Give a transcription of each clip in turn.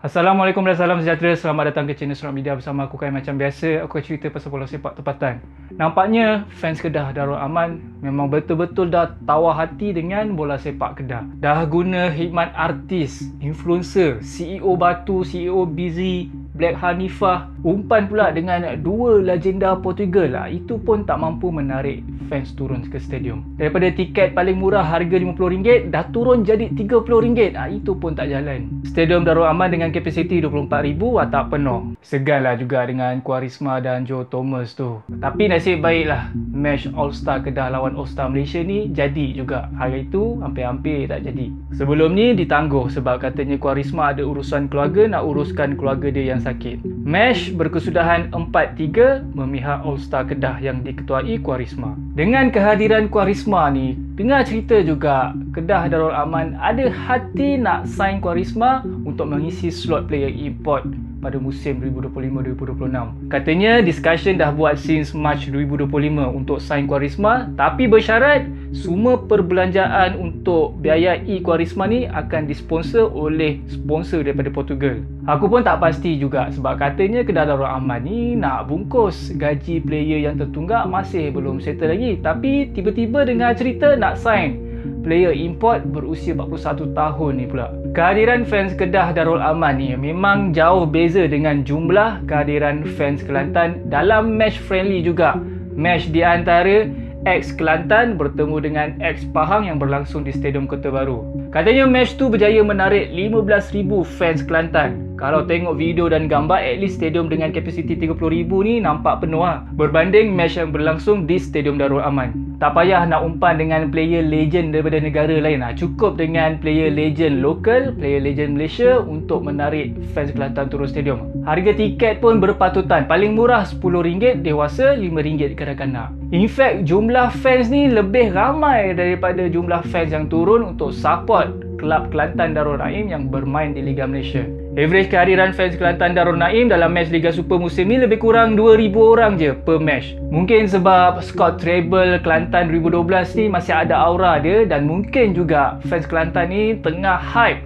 Assalamualaikum dan salam sejahtera. Selamat datang ke channel Sunat Media bersama aku Kai. Macam biasa, aku akan cerita pasal bola sepak tempatan. Nampaknya fans Kedah Darul Aman memang betul-betul dah tawar hati dengan bola sepak Kedah. Dah guna khidmat artis, influencer, CEO Batu, CEO Busy, Black Hanifah, umpan pula dengan dua legenda Portugal. Itu pun tak mampu menarik fans turun ke stadium. Daripada tiket paling murah harga RM50 dah turun jadi RM30. Itu pun tak jalan. Stadium Darul Aman dengan kapasiti 24,000 tak penuh. Seganlah juga dengan Quaresma dan Joe Thomas tu. Tapi nasib baiklah, match All-Star Kedah lawan All-Star Malaysia ni jadi juga. Hari itu hampir-hampir tak jadi. Sebelum ni ditangguh sebab katanya Quaresma ada urusan keluarga, nak uruskan keluarga dia yang sakit. Match berkesudahan 4-3 memihak All-Star Kedah yang diketuai Quaresma. Dengan kehadiran Quaresma ni, dengar cerita juga Kedah Darul Aman ada hati nak sign Quaresma untuk mengisi slot player import pada musim 2025-2026. Katanya discussion dah buat since March 2025 untuk sign Quaresma, tapi bersyarat semua perbelanjaan untuk biayai Quaresma ni akan disponsor oleh sponsor daripada Portugal. Aku pun tak pasti juga sebab katanya Kedah Darul Aman ni nak bungkus gaji player yang tertunggak masih belum settle lagi, tapi tiba-tiba dengar cerita nak sign player import berusia 41 tahun ni pula. Kehadiran fans Kedah Darul Aman ni memang jauh beza dengan jumlah kehadiran fans Kelantan dalam match friendly juga. Match di antara ex Kelantan bertemu dengan ex Pahang yang berlangsung di Stadium Kota Baru. Katanya match tu berjaya menarik 15,000 fans Kelantan. Kalau tengok video dan gambar, at least stadium dengan kapasiti 30,000 ni nampak penuh lah. Berbanding match yang berlangsung di Stadium Darul Aman. Tak payah nak umpan dengan player legend daripada negara lain lah. Cukup dengan player legend lokal, player legend Malaysia untuk menarik fans Kelantan turun stadium. Harga tiket pun berpatutan. Paling murah RM10, dewasa RM5 kanak-kanak. In fact, jumlah fans ni lebih ramai daripada jumlah fans yang turun untuk support kelab Kelantan Darul Naim yang bermain di Liga Malaysia. Average kehadiran fans Kelantan Darul Naim dalam match Liga Super musim ni lebih kurang 2,000 orang je per match. Mungkin sebab Scott Treble Kelantan 2012 ni masih ada aura dia, dan mungkin juga fans Kelantan ni tengah hype,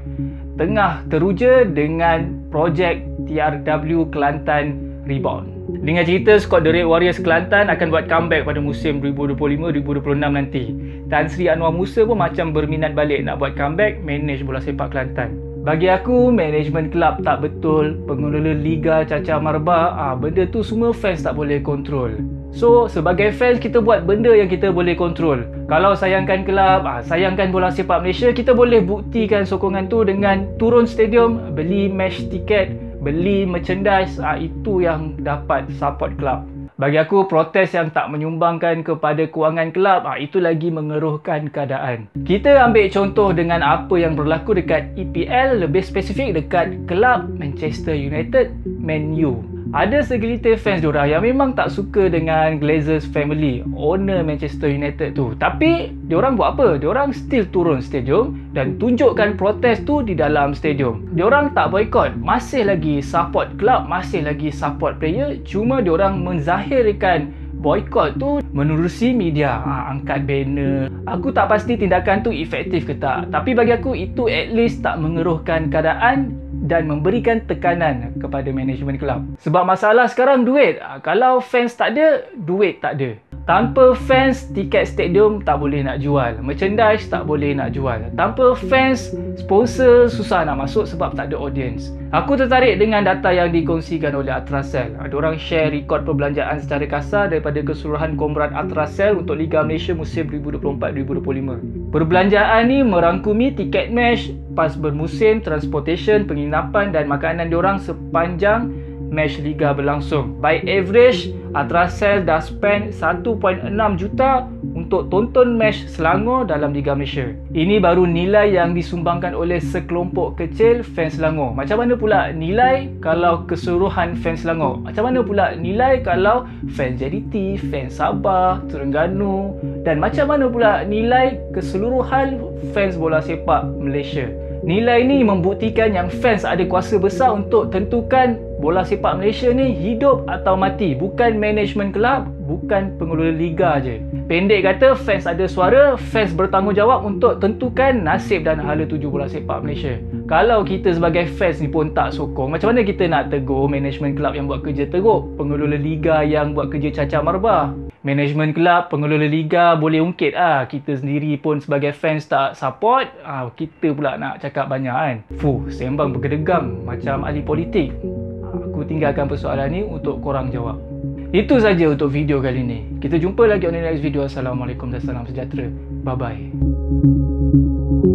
tengah teruja dengan projek TRW Kelantan Rebound. Dengar cerita Scott The Red Warriors Kelantan akan buat comeback pada musim 2025-2026 nanti. Tan Sri Anwar Musa pun macam berminat balik nak buat comeback manage bola sepak Kelantan. Bagi aku, management kelab tak betul, pengelola liga cacah marbah, benda tu semua fans tak boleh kontrol. So, sebagai fans kita buat benda yang kita boleh kontrol. Kalau sayangkan kelab, sayangkan bola sepak Malaysia, kita boleh buktikan sokongan tu dengan turun stadium, beli match tiket, beli merchandise, itu yang dapat support kelab. Bagi aku, protes yang tak menyumbangkan kepada kewangan kelab, itu lagi mengeruhkan keadaan. Kita ambil contoh dengan apa yang berlaku dekat EPL, lebih spesifik dekat kelab Manchester United, Man U. Ada segelintir fans diorang yang memang tak suka dengan Glazers family, owner Manchester United tu. Tapi diorang buat apa? Diorang still turun stadium dan tunjukkan protes tu di dalam stadium. Diorang tak boycott, masih lagi support club, masih lagi support player. Cuma diorang menzahirkan boycott tu menerusi media, angkat banner. Aku tak pasti tindakan tu efektif ke tak, tapi bagi aku itu at least tak mengeruhkan keadaan dan memberikan tekanan kepada manajemen kelab. Sebab masalah sekarang duit. Kalau fans tak ada, duit tak ada. Tanpa fans, tiket stadium tak boleh nak jual, merchandise tak boleh nak jual. Tanpa fans, sponsor susah nak masuk sebab tak ada audience. Aku tertarik dengan data yang dikongsikan oleh Atrasel. Diorang share rekod perbelanjaan secara kasar daripada keseluruhan kombran Atrasel untuk Liga Malaysia musim 2024-2025. Perbelanjaan ni merangkumi tiket match, pas bermusim, transportation, penginapan dan makanan diorang sepanjang match Liga berlangsung. By average, Atrasel dah spend 1.6 juta untuk tonton match Selangor dalam Liga Malaysia. Ini baru nilai yang disumbangkan oleh sekelompok kecil fans Selangor. Macam mana pula nilai kalau keseluruhan fans Selangor? Macam mana pula nilai kalau fans JDT, fans Sabah, Terengganu, dan macam mana pula nilai keseluruhan fans bola sepak Malaysia? Nilai ni membuktikan yang fans ada kuasa besar untuk tentukan bola sepak Malaysia ni hidup atau mati. Bukan management kelab, bukan pengelola liga je. Pendek kata, fans ada suara, fans bertanggungjawab untuk tentukan nasib dan hala tuju bola sepak Malaysia. Kalau kita sebagai fans ni pun tak sokong, macam mana kita nak tegur management kelab yang buat kerja teruk, pengelola liga yang buat kerja cacat marbah? Management kelab, pengelola liga boleh ungkit kita sendiri pun sebagai fans tak support, kita pula nak cakap banyak kan. Sembang bergedegam macam ahli politik. Aku tinggalkan persoalan ni untuk korang jawab. Itu saja untuk video kali ni. Kita jumpa lagi on the next video. Assalamualaikum dan salam sejahtera. Bye bye.